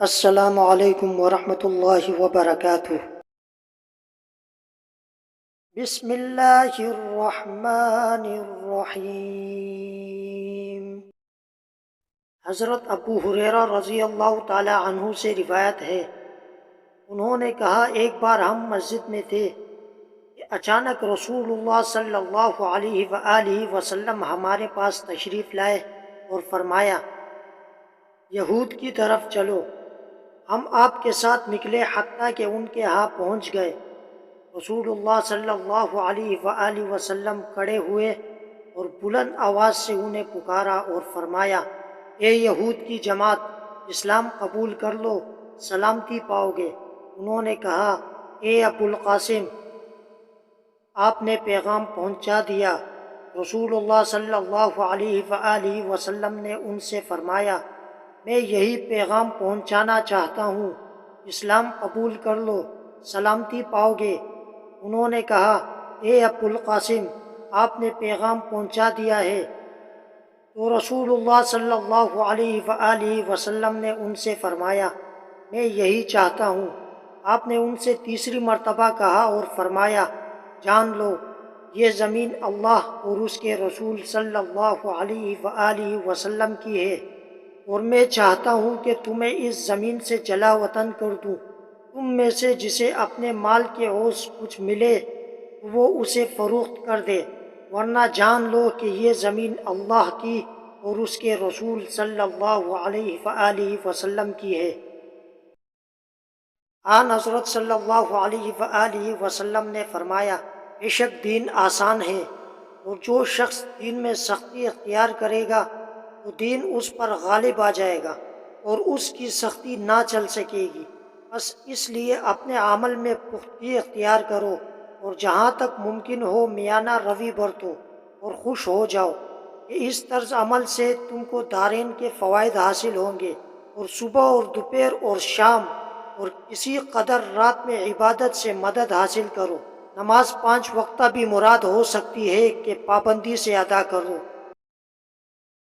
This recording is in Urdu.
السلام علیکم ورحمۃ اللہ وبرکاتہ۔ بسم اللہ الرحمن الرحیم۔ حضرت ابو ہریرہ رضی اللہ تعالی عنہ سے روایت ہے، انہوں نے کہا ایک بار ہم مسجد میں تھے کہ اچانک رسول اللہ صلی اللہ علیہ وآلہ وسلم ہمارے پاس تشریف لائے اور فرمایا، یہود کی طرف چلو۔ ہم آپ کے ساتھ نکلے حتیٰ کہ ان کے ہاں پہنچ گئے۔ رسول اللہ صلی اللہ علیہ وآلہ وسلم کھڑے ہوئے اور بلند آواز سے انہیں پکارا اور فرمایا، اے یہود کی جماعت، اسلام قبول کر لو، سلامتی پاؤ گے۔ انہوں نے کہا، اے ابو القاسم، آپ نے پیغام پہنچا دیا۔ رسول اللہ صلی اللہ علیہ وآلہ وسلم نے ان سے فرمایا، میں یہی پیغام پہنچانا چاہتا ہوں، اسلام قبول کر لو، سلامتی پاؤ گے۔ انہوں نے کہا، اے ابو القاسم، آپ نے پیغام پہنچا دیا ہے۔ تو رسول اللہ صلی اللہ علیہ وآلہ وسلم نے ان سے فرمایا، میں یہی چاہتا ہوں۔ آپ نے ان سے تیسری مرتبہ کہا اور فرمایا، جان لو، یہ زمین اللہ اور اس کے رسول صلی اللہ علیہ وآلہ وسلم کی ہے، اور میں چاہتا ہوں کہ تمہیں اس زمین سے جلا وطن کر دوں۔ تم میں سے جسے اپنے مال کے عوض کچھ ملے تو وہ اسے فروخت کر دے، ورنہ جان لو کہ یہ زمین اللہ کی اور اس کے رسول صلی اللہ علیہ وآلہ وسلم کی ہے۔ آن حضرت صلی اللہ علیہ وآلہ وسلم نے فرمایا، بے شک دین آسان ہے، اور جو شخص دین میں سختی اختیار کرے گا تو دین اس پر غالب آ جائے گا اور اس کی سختی نہ چل سکے گی۔ بس اس لیے اپنے عمل میں پختگی اختیار کرو اور جہاں تک ممکن ہو میانہ روی برتو اور خوش ہو جاؤ کہ اس طرز عمل سے تم کو دارین کے فوائد حاصل ہوں گے، اور صبح اور دوپہر اور شام اور کسی قدر رات میں عبادت سے مدد حاصل کرو۔ نماز 5 وقتہ بھی مراد ہو سکتی ہے کہ پابندی سے ادا کرو۔